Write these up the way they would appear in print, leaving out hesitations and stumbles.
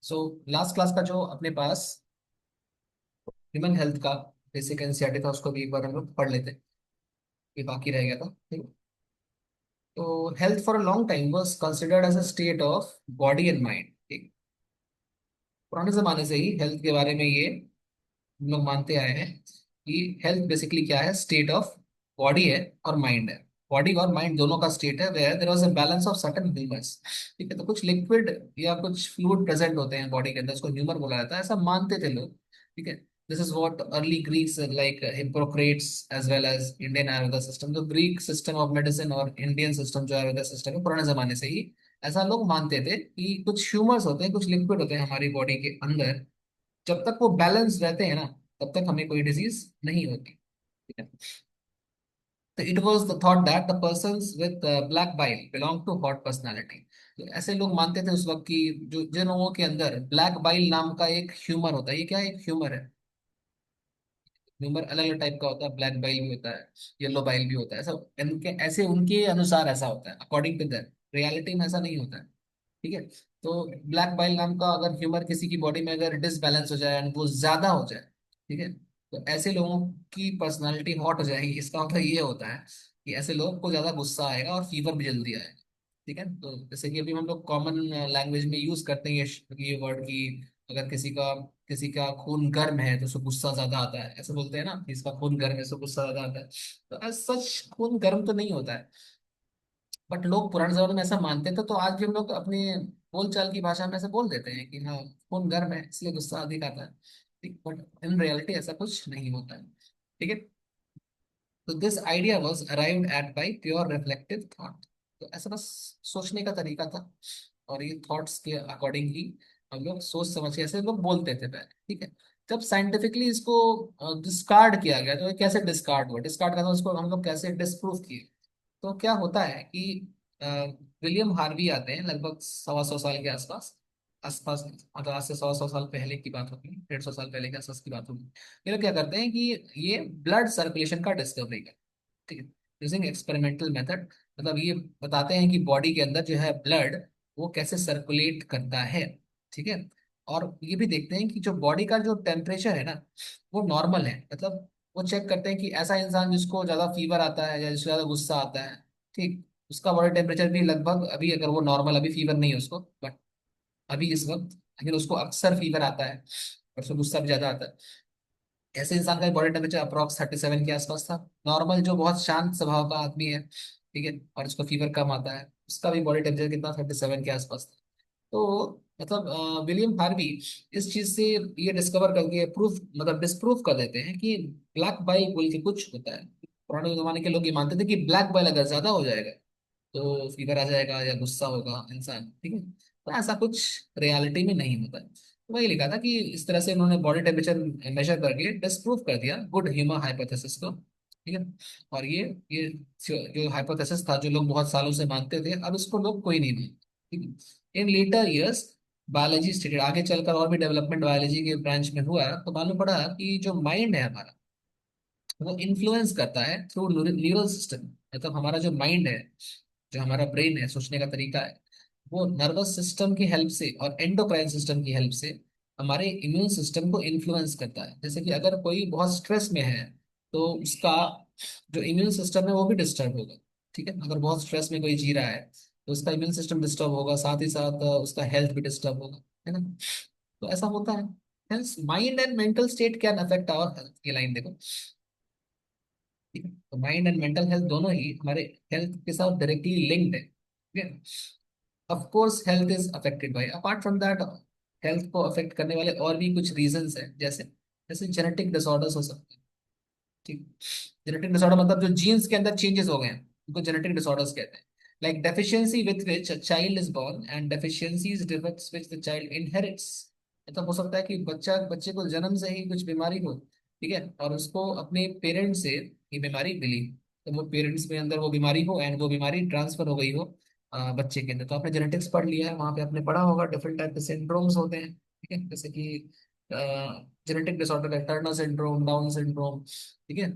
So last class का जो अपने पास ह्यूमन हेल्थ का बेसिक एनसीईआरटी था उसको भी एक बार हम लोग पढ़ लेते हैं। ये बाकी रह गया था, ठीक है। तो health for a long time was considered as a state of body and mind, ठीक। पुराने जमाने से ही हेल्थ के बारे में ये हम लोग मानते आए हैं कि हेल्थ बेसिकली क्या है, स्टेट ऑफ बॉडी है और माइंड है। बॉडी और माइंड दोनों का स्टेट है where there was a balance of certain humours, ठीक है। तो कुछ लिक्विड या कुछ फ्लूइड प्रेजेंट होते हैं बॉडी के अंदर, उसको ह्यूमर बोला जाता है, ऐसा मानते थे लोग, ठीक है। This is what early Greeks like Hippocrates as well as Indian Ayurveda system, जो ग्रीक सिस्टम ऑफ मेडिसिन और इंडियन सिस्टम जो आयुर्वेदा सिस्टम है, पुराने जमाने से ही ऐसा लोग मानते थे कि कुछ ह्यूमर्स होते हैं, कुछ लिक्विड होते हैं हमारी बॉडी के अंदर, जब तक वो बैलेंस रहते हैं ना तब तक हमें कोई डिजीज नहीं होती, ठीक है। तो it was the thought that the persons with black bile belong to hot personality. तो ऐसे लोग मानते थे उस वक्त की, जो जिन लोगों के अंदर ब्लैक बाइल नाम का एक ह्यूमर होता है। ये क्या है? एक ह्यूमर है। ह्यूमर अलग अलग टाइप का होता है, ब्लैक बाइल भी होता है, येलो बाइल भी होता है, ऐसा इनके ऐसे उनके अनुसार ऐसा होता है, अकॉर्डिंग टू दैट। रियलिटी में ऐसा नहीं होता है, ठीक है। तो ब्लैक बाइल नाम का अगर ह्यूमर किसी की बॉडी में अगर डिसबैलेंस हो जाए एंड वो ज्यादा हो जाए, ठीक है, तो ऐसे लोगों की पर्सनालिटी हॉट हो जाएगी। इसका मतलब ये होता है कि ऐसे लोग को ज्यादा गुस्सा आएगा और फीवर भी जल्दी आएगा, ठीक है। तो जैसे कि अभी हम लोग कॉमन लैंग्वेज में यूज करते हैं ये वर्ड की, अगर किसी का खून गर्म है तो उसको गुस्सा ज्यादा आता है, ऐसे बोलते हैं ना कि इसका खून गर्म है, उसको गुस्सा ज्यादा आता है। तो एज सच खून गर्म तो नहीं होता है, बट लोग पुराने जमाने में ऐसा मानते थे, तो आज भी हम लोग अपने बोलचाल की भाषा में ऐसे बोल देते हैं कि हाँ, खून गर्म है इसलिए गुस्सा अधिक आता है, ठीक। बट इन रियलिटी ऐसा कुछ नहीं होता है, ठीक है। तो this idea was arrived at by pure reflective thought. तो ऐसा बस सोचने का तरीका था, और ये थॉट्स के अकॉर्डिंग ही हम लोग सोच समझ के ऐसे लोग बोलते थे पहले, ठीक है। जब साइंटिफिकली इसको डिस्कार्ड किया गया, तो ये कैसे डिस्कार्ड हुआ, डिस्कार्ड करना उसको हम लोग कैसे डिस्प्रूव किए। तो क्या होता है कि अ, विलियम हार्वी आते हैं लगभग 125 साल के आसपास, आसपास मतलब आज से 100 साल पहले की बात होगी, 150 साल पहले के आसपास की बात होगी। ये लोग क्या करते हैं कि ये ब्लड सर्कुलेशन का डिस्कवरी कर, ठीक है, यूजिंग एक्सपेरिमेंटल मेथड। मतलब ये बताते हैं कि बॉडी के अंदर जो है ब्लड, वो कैसे सर्कुलेट करता है, ठीक है। और ये भी देखते हैं कि जो बॉडी का जो टेम्परेचर है ना, वो नॉर्मल है। मतलब वो चेक करते हैं कि ऐसा इंसान जिसको ज्यादा फीवर आता है या जिसको ज्यादा गुस्सा आता है, ठीक, उसका बॉडी टेम्परेचर भी लगभग, अभी अगर वो नॉर्मल, अभी फीवर नहीं है उसको, बट अभी इस वक्त, लेकिन उसको अक्सर फीवर आता है और उसको गुस्सा भी ज्यादा आता है, ऐसे इंसान का बॉडी टेम्परेचर अप्रॉक्स 37 के आसपास था। नॉर्मल जो बहुत शांत स्वभाव का आदमी है, ठीक है, और उसको फीवर कम आता है, उसका भी बॉडी टेम्परेचर कितना, 37 के आसपास था। तो मतलब विलियम हार्वी इस चीज से ये डिस्कवर करके प्रूफ, मतलब डिस्प्रूव कर देते हैं कि ब्लैक बाइल बोल के कुछ होता है। पुराने जमाने के लोग ये मानते थे कि ब्लैक बाइल अगर ज्यादा हो जाएगा तो फीवर आ जाएगा या गुस्सा होगा इंसान, ठीक है। तो ऐसा कुछ रियलिटी में नहीं होता है। तो वही लिखा था कि इस तरह से उन्होंने बॉडी टेम्परेचर मेजर करके डिस्प्रूव कर दिया गुड ह्यूमर हाइपोथेसिस को, ठीक है। और ये जो हाइपोथेसिस था, जो लोग बहुत सालों से मानते थे, अब इसको लोग कोई नहीं मानते, ठीक है। इन लेटर ईयर्स बायोलॉजी स्टेटेड, आगे चलकर और भी डेवलपमेंट बायोलॉजी के ब्रांच में हुआ, तो मालूम पड़ा कि जो माइंड है हमारा, वो इन्फ्लुएंस करता है थ्रू न्यूरल सिस्टम। मतलब हमारा जो माइंड है, जो हमारा ब्रेन है, सोचने का तरीका है, वो नर्वस सिस्टम की हेल्प से और एंडोक्राइन सिस्टम की हेल्प से हमारे इम्यून सिस्टम को इन्फ्लुएंस करता है। जैसे कि अगर कोई बहुत स्ट्रेस में है तो उसका जो इम्यून सिस्टम है वो भी डिस्टर्ब होगा, ठीक है। अगर बहुत स्ट्रेस में कोई जी रहा है तो उसका इम्यून सिस्टम डिस्टर्ब होगा, साथ ही साथ उसका हेल्थ भी डिस्टर्ब होगा, है ना। तो ऐसा होता है। Hence mind and mental state can affect our health, ये लाइन देखो, ठीक है। तो माइंड एंड मेंटल हेल्थ दोनों ही हमारे हेल्थ के साथ डायरेक्टली लिंक्ड है, ठीक है। Of course health is affected by, apart from that, health को अफेक्ट करने वाले और भी कुछ रीजंस हैं, जैसे जैसे जेनेटिक डिसऑर्डर्स हो सकते हैं, ठीक। जेनेटिक डिसऑर्डर मतलब जो जीन्स के अंदर चेंजेस हो गए हैं, उनको जेनेटिक डिसऑर्डर्स कहते हैं। Like deficiency with which a child is born and deficiencies defects which the child inherits. मतलब हो सकता है कि बच्चे को जन्म से ही कुछ बीमारी हो, ठीक है, और उसको अपने पेरेंट्स से ये बीमारी मिली, तो वो पेरेंट्स में अंदर वो बीमारी हो एंड वो बीमारी ट्रांसफर हो गई हो बच्चे के अंदर। तो आपने जेनेटिक्स पढ़ लिया है, वहां पे आपने पढ़ा होगा डिफरेंट टाइप के सिंड्रोम्स होते हैं, ठीक है, जैसे कि जेनेटिक डिसऑर्डर है टर्नर सिंड्रोम, डाउन सिंड्रोम, ठीक है।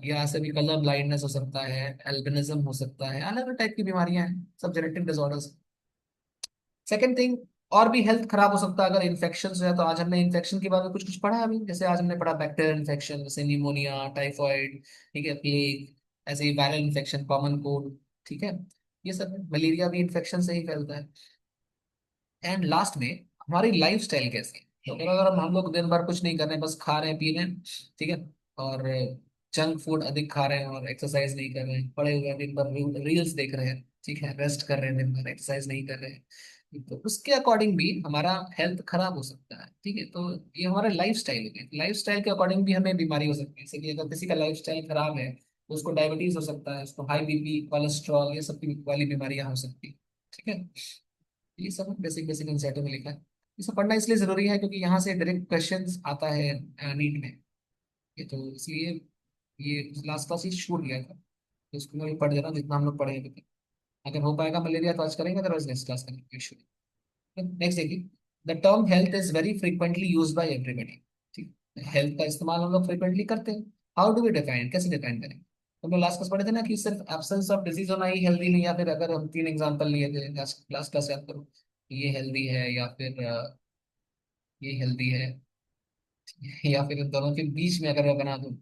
या ऐसे भी कलर ब्लाइंडनेस हो सकता है, एल्बिनिज्म हो सकता है, अलग अलग टाइप की बीमारियां हैं, सब जेनेटिक डिसऑर्डर्स। सेकेंड थिंग, और भी हेल्थ खराब हो सकता है अगर इन्फेक्शन है। तो आज हमने इन्फेक्शन के बारे में कुछ कुछ पढ़ा है अभी, जैसे आज हमने पढ़ा बैक्टीरियल इन्फेक्शन, जैसे निमोनिया, टाइफॉइड, ठीक है, प्लेग, ऐसे ही वायरल इन्फेक्शन, कॉमन कोल्ड, ठीक है, ये सब मलेरिया भी इन्फेक्शन से ही फैलता है। एंड लास्ट में हमारी लाइफ स्टाइल कैसी है। तो अगर हम लोग दिन भर कुछ नहीं कर रहे हैं, बस खा रहे हैं, पी रहे हैं, ठीक है, और जंक फूड अधिक खा रहे हैं और एक्सरसाइज नहीं कर रहे हैं, पड़े हुए हैं दिन भर रील्स देख रहे हैं, ठीक है, रेस्ट कर रहे हैं दिन भर, एक्सरसाइज नहीं कर रहे हैं, तो उसके अकॉर्डिंग भी हमारा हेल्थ खराब हो सकता है, ठीक है। तो ये हमारा लाइफ स्टाइल हो गया, लाइफ स्टाइल के अकॉर्डिंग भी हमें बीमारी हो सकती है। जैसे कि अगर किसी का लाइफ स्टाइल खराब है तो उसको डायबिटीज हो सकता है, उसको हाई बीपी, कोलेस्ट्रॉल, ये सब वाली बीमारियां हो सकती है, ठीक है। ये सब बेसिक बेसिक एनसीईआरटी में लिखा है। ये सब पढ़ना इसलिए जरूरी है क्योंकि यहाँ से डायरेक्ट क्वेश्चंस आता है नीट में। ये तो इसलिए ये लास्ट क्लास ही छूट गया था, तो इसको मैं भी पढ़ दे रहा हूँ जितना हम लोग पढ़े हैं अभी तक। अगर हो पाएगा मलेरिया तो आज करेंगे, अदरवाइज नेक्स्ट क्लास करेंगे इशू। नेक्स्ट देखिए, the term health is very frequently use by everybody. ठीक, हेल्थ का इस्तेमाल हम लोग फ्रीक्वेंटली करते हैं। हाउ डू वी डिफाइन, कैसे डिफाइन करें। तो हम लोग लास्ट क्लास पढ़े थे ना कि सिर्फ एब्सेंस ऑफ डिजीज होना ही हेल्दी नहीं, या फिर अगर हम तीन एग्जांपल लिए थे लास्ट लास्ट क्लास याद करो, ये हेल्दी है या फिर ये हेल्दी है, या फिर इन दोनों के बीच में अगर मैं बना दूं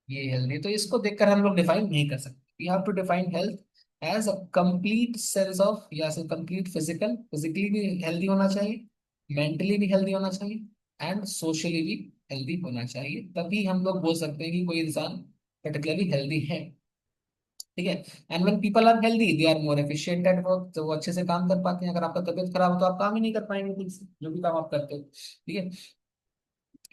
ये हेल्दी, तो इसको देखकर हम लोग डिफाइन नहीं कर सकते। We have to define health as a complete sense of, या कंप्लीट फिजिकल, फिजिकली भी हेल्दी होना चाहिए, मेंटली भी हेल्दी होना चाहिए एंड सोशली भी हेल्दी होना चाहिए, तभी हम लोग बोल सकते हैं कि कोई इंसान पर्टिकुलरली हेल्दी है, ठीक है। And when people are healthy they are more efficient at work, तो वो अच्छे से काम कर पाते हैं। अगर आपका तबीयत खराब हो तो आप काम ही नहीं कर पाएंगे ठीक से, जो भी काम आप करते हो, ठीक है,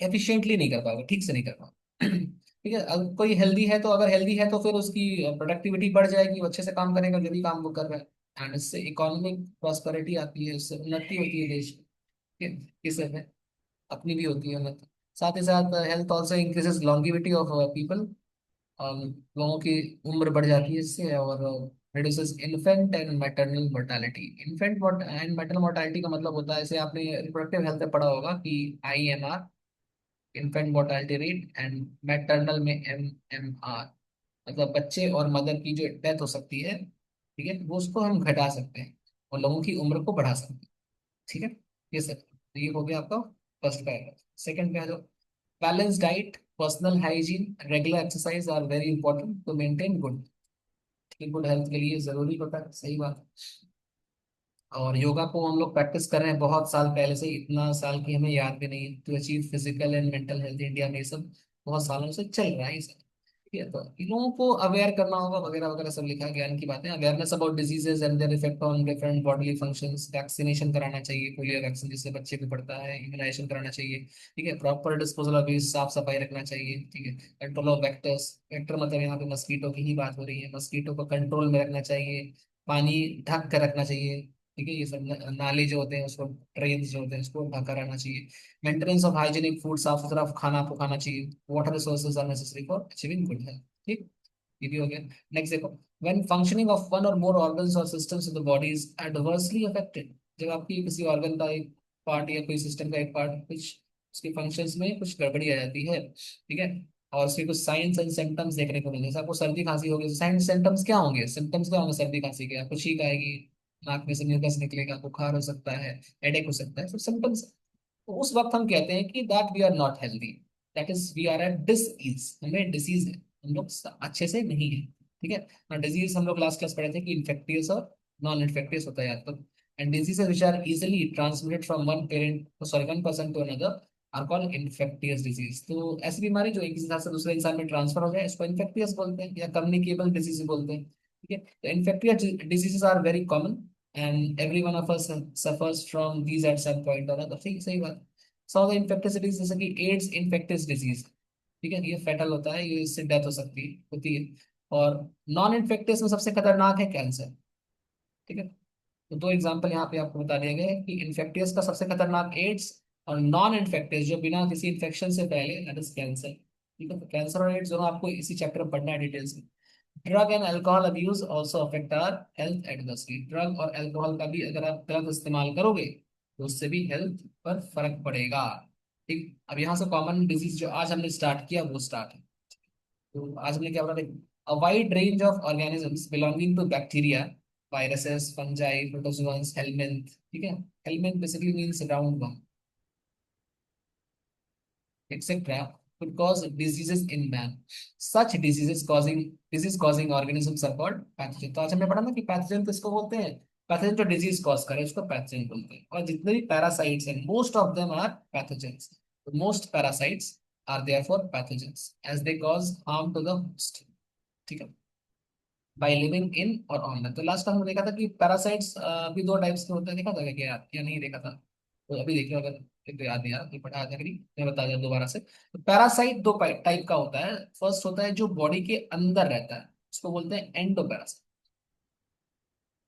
एफिशिएंटली नहीं कर पाओगे, ठीक से नहीं कर पाओगे, ठीक है। अगर कोई हेल्दी है तो, अगर हेल्दी है तो फिर उसकी प्रोडक्टिविटी बढ़ जाएगी, वो अच्छे से काम करेगा जो भी काम वो कर रहा है, एंड इससे इकोनॉमिक प्रॉस्पेरिटी आती है, इससे उन्नति होती है देश की, ठीक है, इससे में अपनी भी होती है उन्नति। साथ ही साथ health also increases longevity of people, लोगों की उम्र बढ़ जाती है इससे, और reduces infant and maternal mortality. Infant and maternal mortality का मतलब होता है, जैसे आपने रिप्रोडक्टिव हेल्थ में पढ़ा होगा कि IMR, infant mortality rate, and maternal में MMR, मतलब बच्चे और मदर की जो डेथ हो सकती है, ठीक है, वो उसको हम घटा सकते हैं और लोगों की उम्र को बढ़ा सकते हैं, ठीक है। ये सब, तो ये हो गया आपका फर्स्ट पैराग्राफ। सेकंड पे आ जाओ। Balance diet, personal hygiene, regular exercise are very important to maintain good, good health के लिए जरूरी होता है, सही बात है। और योगा को हम लोग प्रैक्टिस कर रहे हैं बहुत साल पहले से, इतना साल की हमें याद भी नहीं है, to achieve physical and mental health India में, ये सब बहुत सालों से चल रहा है ये सब, ठीक है। तो इन लोगों को अवेयर करना होगा, वगैरह वगैरह सब लिखा है, ज्ञान की बातें, awareness about diseases and their effect on different bodily functions, vaccination कराना चाहिए, पोलियो वैक्सीन जिससे बच्चे को पड़ता है, इम्यूनाइजेशन कराना चाहिए, ठीक है, प्रॉपर डिस्पोजल ऑफ वेस्ट, साफ सफाई रखना चाहिए, ठीक है, कंट्रोल ऑफ वेक्टर्स, वेक्टर मतलब यहाँ पे मस्कीटो की ही बात हो रही है, मस्कीटो को कंट्रोल में रखना चाहिए, पानी ढक कर रखना चाहिए, ठीक है, ये सब नाले जो होते हैं उसको, ड्रेन जो होते हैं उसको ढका रहना चाहिए, मेंटेनेंस ऑफ हाइजीनिक फूड, साफ सुथरा खाना आपको खाना चाहिए, water resources are necessary for achieving good health, ठीक, ये भी हो गया। नेक्स्ट देखो, व्हेन फंक्शनिंग ऑफ वन और मोर ऑर्गन्स और systems in the body is adversely affected, जब आपकी किसी ऑर्गन का एक पार्ट या कोई सिस्टम का एक पार्ट, कुछ उसके फंक्शंस में कुछ गड़बड़ी आ जाती है, ठीक है, और उसके कुछ साइंस एंड सिम्टम्स देखने को मिलते हैं, जैसे आपको सर्दी खांसी होगी, साइंस सिम्टम्स क्या होंगे, सिम्टम्स क्या होंगे सर्दी खांसी के, आपको छींक आएगी, नाक में से म्यूकस निकलेगा, बुखार हो सकता है, हेडेक हो सकता है, सब सिम्टम्स। तो उस वक्त हम कहते हैं कि that we are not healthy, that is we are at dis, हमें डिसीज है, हम लोग अच्छे से नहीं है, ठीक है ना। डिजीज हम लोग लास्ट क्लास पढ़े थे कि इन्फेक्टियस और नॉन इन्फेक्टियस होता है याद तो, and diseases which are easily transmitted from one parent, sorry one person to another, are called infectious disease. तो ऐसी बीमारी जो एक इंसान से दूसरे इंसान में ट्रांसफर हो जाए, इसको इन्फेक्टियस बोलते हैं, या कम्युनिकेबल डिजीज बोलते हैं, ठीक है। तो infectious diseases are very common and every one of us suffers from these at some point or other, ठीक सही बात। सो द इन्फेक्टियस डिजीज जैसे कि एड्स इन्फेक्टियस डिजीज, ठीक है, ये फेटल होता है, ये इससे डेथ हो सकती है, होती है। और नॉन इन्फेक्टियस में सबसे खतरनाक है कैंसर, ठीक है। तो दो एग्जांपल यहाँ पे आपको बता दिए गए हैं कि इन्फेक्टियस का सबसे खतरनाक एड्स, और नॉन इन्फेक्टियस जो बिना किसी इन्फेक्शन से फैले, दैट इज कैंसर, ठीक है। तो कैंसर और एड्स दोनों आपको इसी चैप्टर में पढ़ना है डिटेल्स में। Drug and alcohol abuse also affect our health adversely, drug और अल्कोहल का भी अगर आप गलत इस्तेमाल करोगे तो उससे भी हेल्थ पर फर्क पड़ेगा, ठीक। अब यहाँ से कॉमन डिजीज जो आज हमने स्टार्ट किया वो स्टार्ट है। तो आज हमने क्या बोला, a wide range of organisms belonging to bacteria, viruses, fungi, protozoans, helminth. ठीक है, helminth basically means round worm, etc. could cause diseases in man. Such disease causing organisms are called pathogen. तो आज हमने पढ़ा ना कि पैथोजन किसको बोलते हैं? पैथोजन जो डिजीज कॉज करे उसको पैथोजन बोलते हैं। और जितने भी पैरासाइट्स हैं, most of them are pathogens. Most parasites are therefore pathogens as they cause harm to the host. ठीक है, बाय लिविंग इन और ऑन। तो लास्ट टाइम हमने देखा था कि पैरासाइट्स भी दो टाइप्स के होते हैं, देखा था क्या याद या नहीं देखा था? तो अभी देखिए, अगर एक तो याद नहीं आ रहा, ये पढ़ा था कहीं, मैं बता दिया दोबारा से। तो पैरासाइट दो टाइप का होता है। फर्स्ट होता है जो बॉडी के अंदर रहता है, उसको बोलते हैं एंडोपैरासाइट।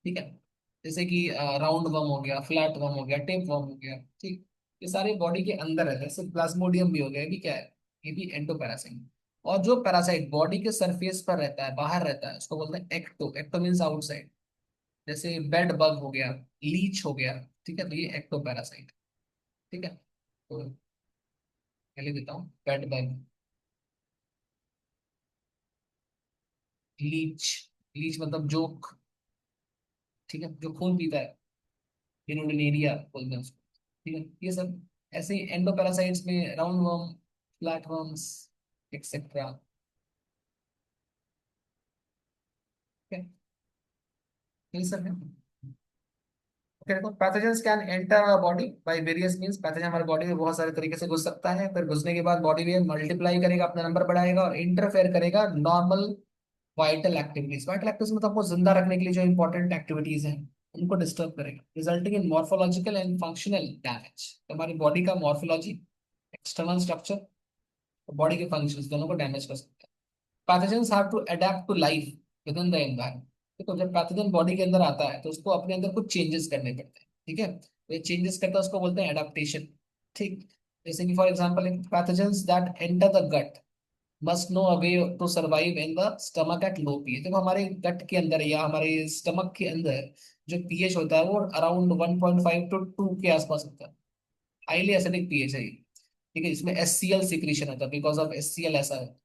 ठीक है, जैसे कि राउंड वर्म हो गया, फ्लैट वर्म हो गया, टेप वर्म हो गया। ठीक, ये सारे बॉडी के अंदर रहते हैं। जैसे प्लाज्मोडियम भी हो गया, ये भी क्या है? ये भी एंडोपैरासाइट। और जो पैरासाइट बॉडी के सरफेस पर रहता है, बाहर रहता है, उसको बोलते हैं एक्टो। Ecto means outside. जैसे बेड बग हो गया, लीच हो गया। ठीक है, तो ये एक्टो पैरासाइट। ठीक है, तो पहले देता हूँ बेड बग, लीच। लीच मतलब जोक। ठीक है, जो खून पीता है, इन्होंने बोलते हैं उसको। ठीक है, ये सब ऐसे ही एंडोपैरासाइट्स में round worm, flat worms, etcetera. ठीक है, ये सब है। ओके, देखो pathogens can enter our body by various means. Pathogen हमारे बॉडी में बहुत सारे तरीके से घुस सकता है। फिर घुसने के बाद बॉडी में मल्टीप्लाई करेगा, अपना नंबर बढ़ाएगा और इंटरफेयर करेगा normal vital activities. Vital activities मतलब आपको जिंदा रखने के लिए जो इंपॉर्टेंट एक्टिविटीज हैं उनको डिस्टर्ब करेगा, resulting in morphological and functional damage. तो हमारी बॉडी का मॉर्फोलॉजी, एक्सटर्नल स्ट्रक्चर, बॉडी के फंक्शंस दोनों को डैमेज कर सकता है। Pathogens have to adapt to life within the environment. देखो, जब पैथोजन बॉडी के अंदर आता है तो उसको अपने अंदर कुछ चेंजेस करने पड़ते हैं। ठीक है, तो ये चेंजेस करता है उसको बोलते हैं एडाप्टेशन। ठीक, जैसे कि for example pathogens that enter the gut must know a way to survive in the stomach at low pH. देखो, हमारे गट के अंदर या हमारे स्टमक के अंदर जो पीएच होता है वो अराउंड 1.5 टू 2 के आसपास होता है। हाईली एसिडिक पीएच है ये। ठीक है, इसमें एचसीएल सिक्रीशन होता है, बिकॉज ऑफ एचसीएल ऐसा है।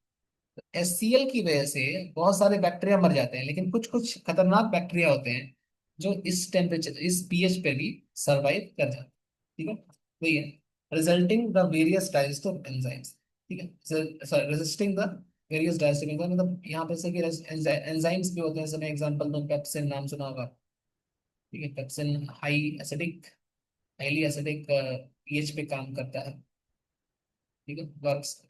एचसीएल की वजह से बहुत सारे बैक्टीरिया मर जाते हैं, लेकिन कुछ कुछ खतरनाक बैक्टीरिया होते हैं जो इस टेम्परेचर, इस पीएच पे भी सरवाइव कर जाते हैं। ठीक है, वही है, resulting the various digestive enzymes. ठीक है, resisting the various digestive enzyme, मतलब यहाँ पे से कि एंजाइम्स भी होते हैं। जैसे मैं एग्जांपल दूं, पेप्सिन नाम सुना होगा। ठीक है, pepsin high acidic, highly acidic pH पे काम करता है। ठीक है, वर्क्स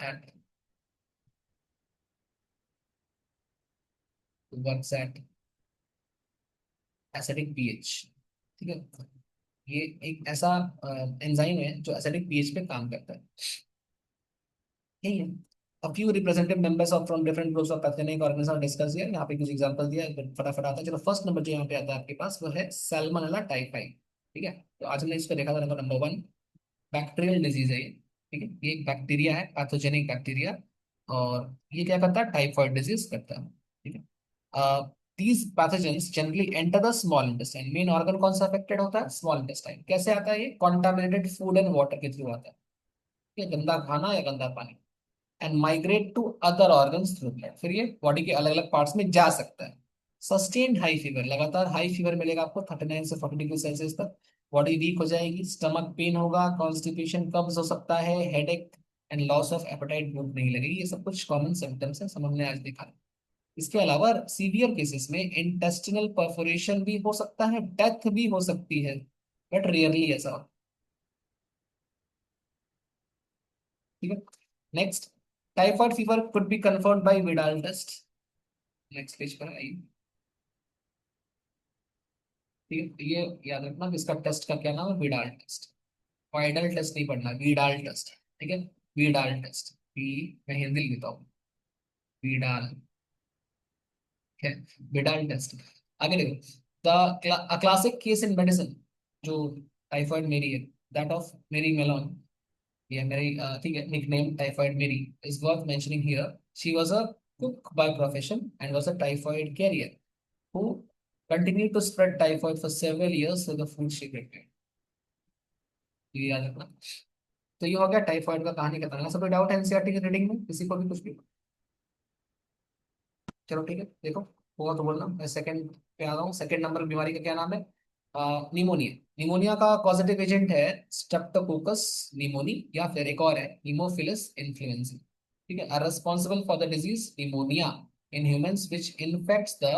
एट एसिडिक पीएच। ठीक है, ये एक ऐसा एंजाइम है जो एसिडिक पीएच पे काम करता है। यही है। A few representative members of from different groups of pathogenic organisms are discussed here। यहाँ पे कुछ एग्जांपल दिया है, फटाफट आता है। चलो, फर्स्ट नंबर जो यहाँ पे आता है आपके पास वो है सैल्मोनेला टाइफाई। ठीक है, तो आज हमने इसको देखा था, नंबर नंबर 1, बैक्टीरियल डिजीज है ये। ठीक है, ये एक बैक्टीरिया है, पैथोजेनिक बैक्टीरिया। और ये क्या करता है? टाइफाइड डिजीज करता है। ठीक है, these pathogens generally enter the small intestine. Main organ कौन सा अफेक्टेड होता है? Small intestine. कैसे आता है? ये कॉन्टामिनेटेड फूड एंड वाटर के थ्रू आता है। ये गंदा खाना या गंदा पानी। And migrate to other organs through blood. फिर ये बॉडी के अलग अलग पार्ट्स में जा सकता है। सस्टेन्ड हाई फीवर, लगातार हाई फीवर मिलेगा आपको 39 से 40 डिग्री सेल्सियस तक। बॉडी वीक हो जाएगी, स्टमक पेन होगा, कॉन्स्टिपेशन, कब्ज हो सकता है, headache and loss of appetite, भूख नहीं लगेगी। ये सब कुछ कॉमन सिम्टम्स है, सब हमने आज देखा। इसके अलावा सीवियर केसेस में इंटेस्टिनल परफोरेशन भी हो सकता है, डेथ भी हो सकती है, बट रेयरली ऐसा होता है। ठीक है, next, typhoid fever could be confirmed by Widal test. Next page पर आइए। ठीक है, ये याद रखना कि इसका टेस्ट का क्या नाम है? Widal test. वाइडल टेस्ट नहीं पढ़ना, विडाल टेस्ट। ठीक है, विडाल टेस्ट, वी, मैं हिंदी लिखता हूँ, विडाल। ठीक है, विडाल टेस्ट। आगे देखो, the classic case in medicine, जो टाइफाइड मेरी है, दैट ऑफ मेरी मेलोन। ये मेरी ठीक है, निकनेम टाइफाइड मेरी is worth mentioning here. She was a cook by profession and was a typhoid carrier who continued to spread typhoid for several years through the food she prepared। ये याद रखना। तो ये हो गया टाइफाइड का कहानी का तरह। सब डाउट है एनसीईआरटी की रीडिंग में किसी को भी कुछ भी? चलो ठीक है, देखो, होगा तो बोलना। सेकंड पे आ रहा हूँ। सेकंड नंबर बीमारी का क्या नाम है? निमोनिया। निमोनिया का पॉजिटिव एजेंट है स्ट्रेप्टोकोकस निमोनी, या फिर एक और है हीमोफिलस इन्फ्लुएंजा। ठीक है, are responsible for the disease pneumonia in humans which infects the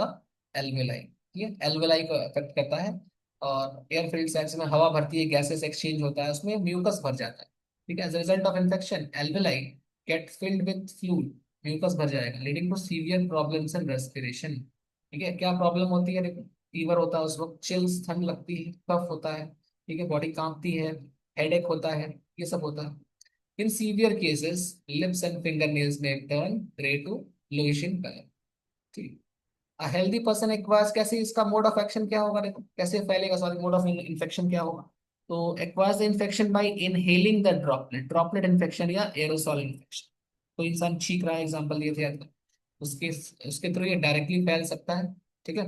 alveoli. ठीक है, एल्वेलाई को अफेक्ट करता है। और एयर फिल्ड सैक्स में हवा भरती है, गैसेस एक्सचेंज होता है, उसमें म्यूकस भर जाता है। ठीक है, as result of infection alveoli get filled with fluid, mucus भर जाएगा, leading to severe problems in respiration. ठीक है, क्या प्रॉब्लम होती है? देखो, फीवर होता है उस वक्त, चिल्स ठंड लगती है, कफ होता है, ठीक है, बॉडी कांपती है, हेडेक होता है, ये सब होता है। In severe cases lips and finger nails में turn grey to bluish in colour. ठीक। अ हेल्दी पर्सन एक्वायर्स कैसे, इसका मोड ऑफ एक्शन क्या होगा? देखो कैसे फैलेगा, सॉरी, मोड ऑफ इन्फेक्शन क्या होगा? तो acquires the infection by inhaling the droplet, droplet infection या एरोसॉल इन्फेक्शन। कोई इंसान छींक रहा है, एग्जांपल दिए थे आज तक, उसके उसके थ्रू ये डायरेक्टली फैल सकता है। ठीक है,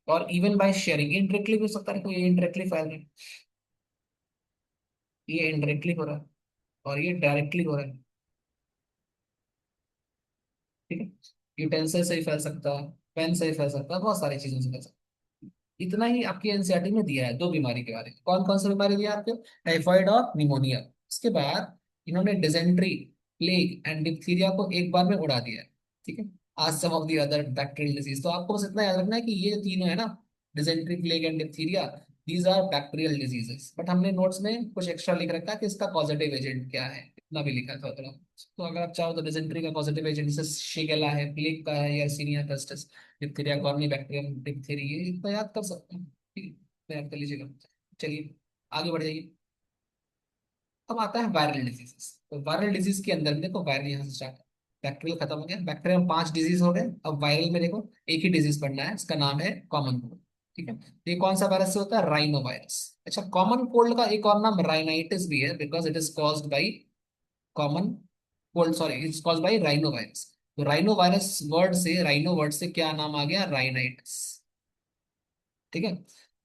और इवन बाय शेयरिंग, इनडायरेक्टली भी हो सकता है, तो ये इनडायरेक्टली फैल रहा है, ये इनडायरेक्टली हो रहा है, और ये डायरेक्टली हो रहा है। ठीक है, यूटेंसिल से ही फैल सकता है, पेन से ही फैल सकता है, बहुत सारी चीजों से फैल सकता है। इतना ही आपकी एनसीईआरटी में दिया है दो बीमारी के बारे में। कौन कौन सी बीमारी दिया है आपको? टाइफाइड और निमोनिया। इसके बाद इन्होंने डिजेंट्री, प्लेग एंड डिप्थीरिया को एक बार में उड़ा दिया है। ठीक है, आज some of the other bacterial disease. तो आपको बस इतना याद रखना है कि ये जो तीनों है ना, dysentery, plague and diphtheria, these are bacterial diseases. But हमने नोट्स में कुछ एक्स्ट्रा लिख रखा है कि इसका पॉजिटिव एजेंट क्या है, इतना भी लिखा था थोड़ा। तो अगर आप चाहो तो डिजेंट्री का पॉजिटिव एजेंट जैसे शिगेला है, प्लेग का है yersinia pestis, diphtheria corynebacterium diphtheriae, ये इतना याद कर सकते हैं। ठीक है, इतना याद कर लीजिएगा। चलिए आगे बढ़ जाइए। अब आता है वायरल डिजीजेस। तो वायरल डिजीज के अंदर में देखो, वायरल यहाँ से स्टार्ट है, बैक्टीरियल खत्म हो गया, बैक्टीरियल में 5 डिजीज हो गए। अब वायरल में देखो एक ही डिजीज पढ़ना है, इसका नाम है कॉमन कोल्ड। ठीक है, तो ये कौन सा वायरस से होता है? Rhino virus. अच्छा, कॉमन कोल्ड का एक और नाम राइनाइटिस भी है, because it is caused by common cold, sorry, it's caused by rhino virus. तो राइनो वायरस वर्ड से, राइनो वर्ड से क्या नाम आ गया? राइनाइटिस। ठीक है,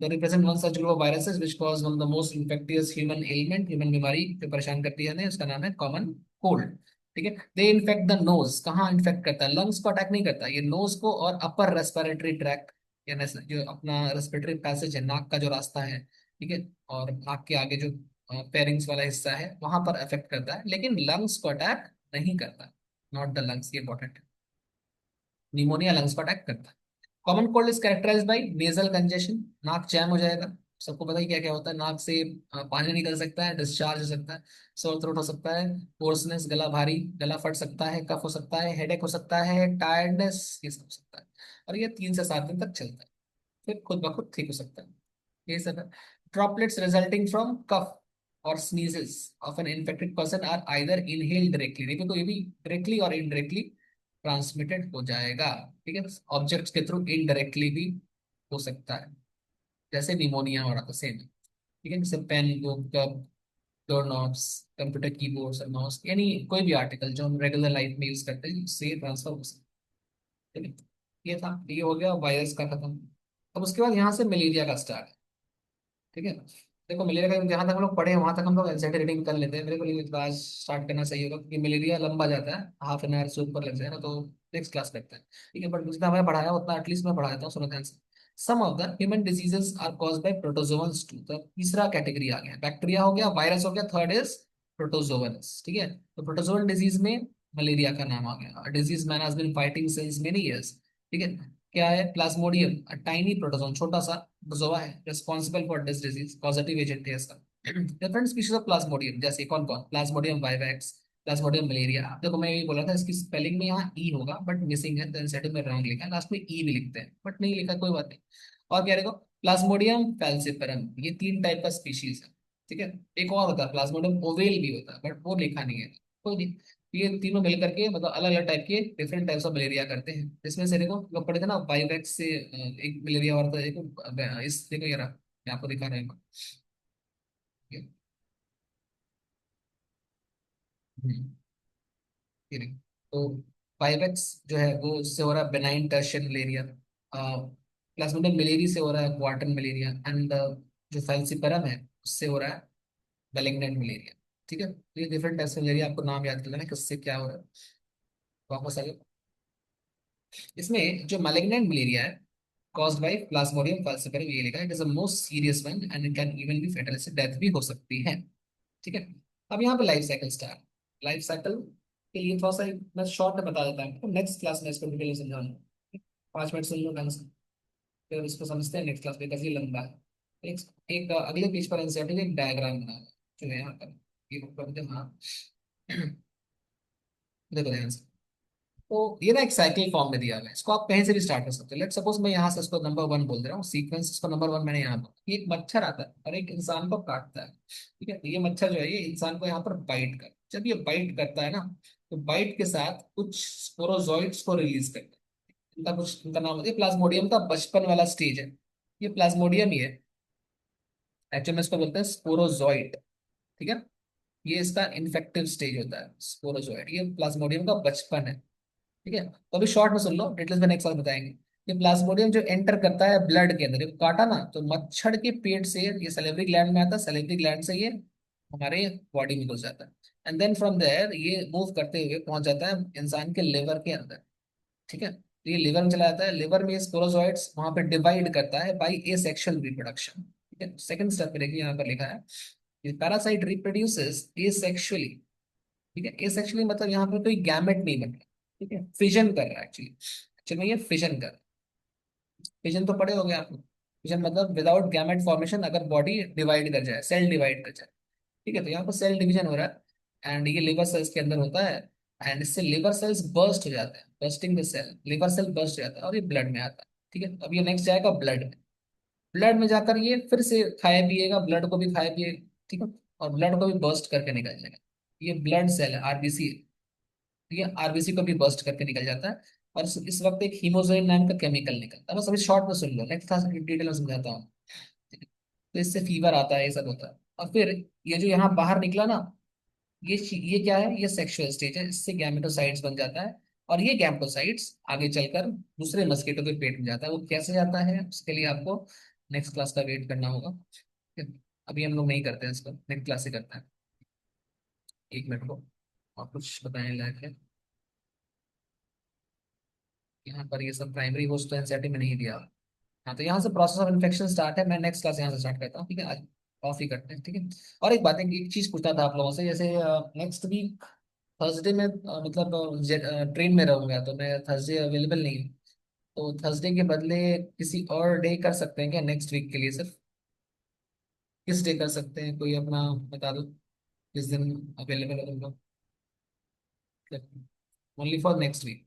the represent one such group of viruses which cause one of the most infectious human element, human बीमारी जो परेशान करती है हमें, उसका नाम है कॉमन कोल्ड। ठीक है, दे इन्फेक्ट द नोज। कहाँ इन्फेक्ट करता है? लंग्स को अटैक नहीं करता, ये नोज को और अपर रेस्पिरेटरी ट्रैक्ट, या जो अपना रेस्पिरेटरी पैसेज है, नाक का जो रास्ता है, ठीक है, और नाक के आगे जो फेरिंग्स वाला हिस्सा है, वहां पर अफेक्ट करता है, लेकिन लंग्स को अटैक नहीं करता। नॉट द लंग्स, ये इंपॉर्टेंट है। निमोनिया लंग्स को अटैक करता है। Common cold is characterize by nasal congestion, नाक जैम हो जाएगा। सबको पता ही क्या क्या होता है, नाक से पानी निकल सकता है, डिस्चार्ज हो सकता है, सोर थ्रोट हो सकता है, होर्सनेस, गला भारी, गला फट सकता है, कफ हो सकता है, हेडेक हो सकता है, टायर्डनेस, ये सब हो सकता है। और ये 3 से 7 दिन तक चलता है, फिर खुद ब खुद ठीक हो सकता है। ये सब है। ड्रॉपलेट्स रिजल्टिंग फ्रॉम कफ और sneezes of an infected person are either inhaled directly, देखो तो ये भी डायरेक्टली और इनडायरेक्टली ट्रांसमिटेड हो जाएगा। ठीक है, ऑब्जेक्ट्स के थ्रू इनडायरेक्टली भी हो सकता है, जैसे निमोनिया हो रहा था, सेम। ठीक है, जैसे pen, book, cup, door knobs, computer keyboards और माउस, यानी कोई भी आर्टिकल जो हम रेगुलर लाइफ में यूज करते हैं, उससे ट्रांसफर हो सकता है। ठीक है, ये था, ये हो गया वायरस का खत्म। अब उसके बाद यहाँ से मलेरिया का स्टार्ट। ठीक है, देखो मलेरिया का जहाँ तक हम लोग पढ़े हैं वहां तक हम लोग एनसीईआरटी रीडिंग कर लेते हैं, मेरे को नहीं लगता आज स्टार्ट करना सही होगा, क्योंकि मलेरिया लंबा जाता है, हाफ एन आवर से ऊपर लग जाएगा, तो नेक्स्ट क्लास करते हैं। ठीक है, बट जितना हमें पढ़ाया उतना एटलीस्ट मैं पढ़ा देता हूँ, सुनो ध्यान से। Some of the human diseases are caused by protozoans too, तो तीसरा कैटेगरी आ गया, बैक्टीरिया हो गया, वायरस हो गया, थर्ड इज प्रोटोजोअन्स। ठीक है, तो प्रोटोजोअन डिजीज में मलेरिया का नाम आ गया, disease man has been fighting since many years. ठीक है, क्या है? प्लाज्मोडियम, टाइनी प्रोटोजोन, छोटा सा प्रोटोजोआ है, responsible for this disease, positive agent है इसका। डिफरेंट स्पीशीज ऑफ प्लाज्मोडियम, जैसे कौन कौन? Plasmodium vivax, Plasmodium malaria. देखो मैं ये बोला था, इसकी स्पेलिंग में यहाँ ई होगा बट मिसिंग है, तो एनसेटिव में रॉन्ग लिखा है, लास्ट में ई भी लिखते हैं, बट नहीं लिखा, कोई बात नहीं। और क्या देखो, प्लाज्मोडियम फैल्सिफेरम, ये 3 टाइप का स्पीशीज है। ठीक है, एक और होता है प्लाज्मोडियम ओवेल भी होता है, बट वो लिखा नहीं है, कोई नहीं। ये तीनों मिल करके मतलब अलग अलग टाइप के डिफरेंट टाइप्स ऑफ मलेरिया करते हैं। इसमें से देखो लोग पढ़े थे ना, वाइवेक्स से एक मलेरिया और था, देखो इस देखो ये रहा, मैं आपको दिखा रहा हूँ। ये हम्म, ये देखो। तो वाइवेक्स जो है वो उससे हो रहा है benign tertian malaria, Plasmodium malariae से हो रहा है क्वार्टन मलेरिया, एंड जो फैल्सिपरम है उससे हो रहा है बेलिग्नेंट मलेरिया। ठीक है, तो ये डिफरेंट टाइप्स ऑफ मलेरिया, आपको नाम याद कर लेना किससे क्या हो रहा है। वापस आगे। इसमें जो मैलिग्नेंट मलेरिया है caused by Plasmodium falciparum, ये लिखा है, it is the most serious one and it can even be fatal, इससे डेथ भी हो सकती है। ठीक है। अब यहाँ पे life cycle start. Life cycle के लिए थोड़ा सा मैं शॉर्ट में बता देता हूँ, नेक्स्ट क्लास में इसको डिटेल में समझाऊंगा। 5 मिनट सुन लो ढंग से, फिर इसको समझते हैं नेक्स्ट क्लास में, काफी लंबा है। एक एक अगले पेज पर एनसीईआरटी एक डायग्राम बना है, जो है यहाँ पर, ये हाँ। देखो ध्यान से। तो ये ना एक साइकिल फॉर्म में दिया हुआ है, इसको आप कहीं से भी स्टार्ट कर सकते हो। लेट सपोज मैं यहाँ से इसको नंबर 1 बोल दे रहा हूँ, सीक्वेंस इसको नंबर 1 मैंने यहाँ पर, एक मच्छर आता है और एक इंसान को काटता है। ठीक है, तो ये मच्छर जो है ये इंसान को यहाँ पर बाइट कर, जब ये बाइट करता है ना, तो बाइट के साथ कुछ स्पोरोजोइट्स को रिलीज करता है। इनका कुछ, इनका नाम होता है प्लाज्मोडियम का बचपन वाला स्टेज है, ये प्लाज्मोडियम ही है। एक्चुअली में इसको बोलते हैं स्पोरोजोइट। ठीक है, ये इसका इन्फेक्टिव स्टेज होता है स्पोरोजोइट, ये प्लाज्मोडियम का बचपन है। ठीक है, तो अभी शॉर्ट में सुन लो, डिटेल्स में नेक्स्ट बार बताएंगे। ये प्लाज्मोडियम जो एंटर करता है ब्लड के अंदर, ये काटा ना तो मच्छर के पेट से ये सैलिवरी ग्लैंड में आता है, सैलिवरी ग्लैंड से ये हमारे बॉडी में घुस जाता है, एंड देन फ्रॉम देयर ये मूव करते हुए पहुंच जाता है इंसान के लिवर के अंदर। ठीक है, तो ये लिवर में चला जाता है, लिवर में स्पोरोजोइट्स वहां पे डिवाइड करता है बाई ए सेक्शुअल रिप्रोडक्शन। ठीक है, सेकंड स्टेप पे देखिए यहाँ पर लिखा है, ये पैरासाइट रिप्रोड्यूसेस एसेक्सुअली। ठीक है, एसेक्सुअली मतलब यहाँ पे कोई गैमेट नहीं बन रहा। ठीक है, फिजन कर रहा है एक्चुअली, एक्चुअली में ये फिजन कर, फिजन तो पढ़े हो गए आपको। फिजन मतलब विदाउट गैमेट फॉर्मेशन, अगर बॉडी डिवाइड कर जाए, सेल डिवाइड कर जाए। ठीक है, तो यहाँ पर सेल डिवीजन हो रहा है एंड ये लिवर सेल्स के अंदर होता है, एंड इससे लिवर सेल्स बर्स्ट हो जाते हैं, bursting the cell, liver cell burst हो जाता है और ये ब्लड में आता है। ठीक है, अब ये नेक्स्ट जाएगा ब्लड में, ब्लड में जाकर ये फिर से खाए पिएगा, ब्लड को भी खाए पिएगा। ठीक है, और ब्लड को भी बर्स्ट करके निकल जाएगा, ये ब्लड सेल है, आरबीसी। ठीक है, आरबीसी को भी बर्स्ट करके निकल जाता है, और इस वक्त एक हीमोग्लोबिन नाम का केमिकल निकलता है। बस अभी शॉर्ट में सुन लो, नेक्स्ट क्लास में डिटेल में समझाता हूँ। ठीक है? तो इससे फीवर आता है, ये सब होता है, और फिर ये जो यहाँ बाहर निकला ना, ये क्या है, ये सेक्सुअल स्टेज है, इससे गैमेटोसाइट्स बन जाता है, और ये गैमेटोसाइट्स आगे चलकर दूसरे मस्कीटो के पेट में जाता है। वो कैसे जाता है उसके लिए आपको नेक्स्ट क्लास का वेट करना होगा। ठीक है? अभी हम लोग नहीं करते हैं इसको, नेक्स्ट क्लास से करते हैं। 1 मिनट को, और कुछ बताने लायक है यहाँ पर, ये सब प्राइमरी होस्ट तो एनसीईआरटी में नहीं दिया। हाँ, तो यहाँ से प्रोसेस ऑफ इन्फेक्शन स्टार्ट है, मैं नेक्स्ट क्लास यहाँ से स्टार्ट करता हूँ। ठीक है, आज ऑफ ही करते हैं। ठीक है, और एक बात है, एक चीज पूछना था आप लोगों से, जैसे नेक्स्ट वीक थर्सडे में मतलब ट्रेन में रहूंगा, तो मैं थर्सडे अवेलेबल नहीं हूँ, तो थर्सडे के बदले किसी और डे कर सकते हैं क्या नेक्स्ट वीक के लिए? सिर्फ किस डे कर सकते हैं, कोई अपना बता दो, किस दिन अवेलेबल है तुम लोग, only for next week.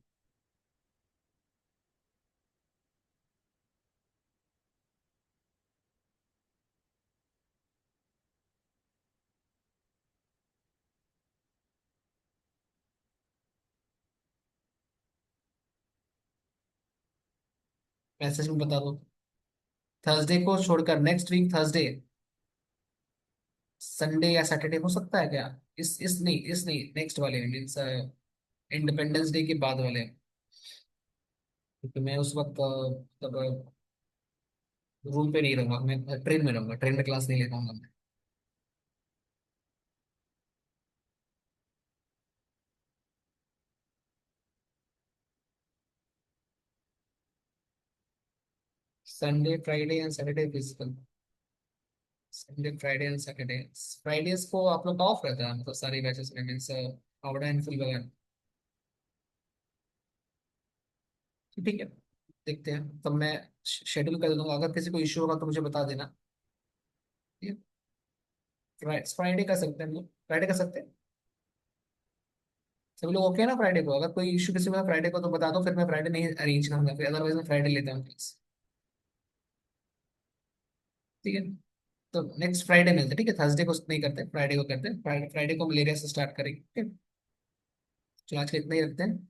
Message में बता दो, थर्सडे को छोड़कर नेक्स्ट वीक थर्सडे, संडे या सैटरडे हो सकता है क्या? इस नहीं, नेक्स्ट वाले मीन्स इंडिपेंडेंस डे के बाद वाले, क्योंकि मैं उस वक्त मतलब रूम पे नहीं रहूंगा, मैं ट्रेन में रहूंगा, ट्रेन में क्लास नहीं ले पाऊंगा मैं। Sunday Friday and Saturday physical, Sunday Friday and Saturday, Fridays को आप लोग का ऑफ रहता है मतलब सारी बैचेस में, मीन्स हावड़ा एंड फुल वगैरह। ठीक है, देखते हैं, तब मैं शेड्यूल कर दूंगा, अगर किसी को इश्यू होगा तो मुझे बता देना। ठीक है, फ्राइडे कर सकते हैं हम लोग, फ्राइडे कर सकते हैं। सभी लोग ओके है ना फ्राइडे को? अगर कोई इशू किसी में फ्राइडे को तो बता दो, फिर मैं फ्राइडे नहीं अरेंज करूंगा, फिर अदरवाइज मैं फ्राइडे लेता हूँ प्लीज। ठीक है, तो नेक्स्ट फ्राइडे मिलते हैं। ठीक है, थर्सडे को नहीं करते, फ्राइडे को करते हैं, फ्राइडे फ्राइडे को मलेरिया से स्टार्ट करेंगे। ठीक है, चलो आज के इतना ही रखते हैं,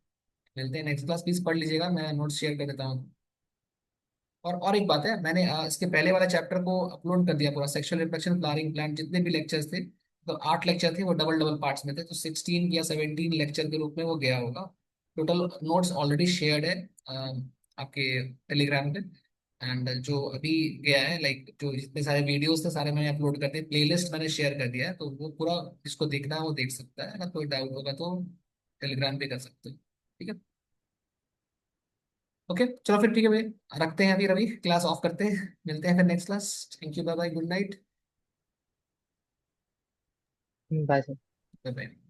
मिलते हैं नेक्स्ट क्लास, प्लीज पढ़ लीजिएगा, मैं नोट्स शेयर कर देता हूँ। और एक बात है, मैंने इसके पहले वाला चैप्टर को अपलोड कर दिया पूरा, सेक्सुअल रिप्रोडक्शन, फ्लावरिंग प्लांट, जितने भी लेक्चर्स थे, तो 8 लेक्चर थे, वो डबल डबल पार्ट्स में थे, तो 16 या 17 लेक्चर के रूप में वो गया होगा। टोटल नोट्स ऑलरेडी शेयर्ड है आपके टेलीग्राम पे, एंड जो अभी गया है, लाइक जो जितने सारे वीडियोस थे सारे मैंने अपलोड कर दिए, प्लेलिस्ट मैंने शेयर कर दिया है, तो वो पूरा जिसको देखना है वो देख सकता है, अगर कोई डाउट होगा तो टेलीग्राम पे कर सकते हो। ठीक है। ओके चलो फिर ठीक है भाई, रखते हैं अभी रवि, क्लास ऑफ करते हैं, मिलते हैं फिर next class. Thank you, bye bye, good night. Bye. Bye bye.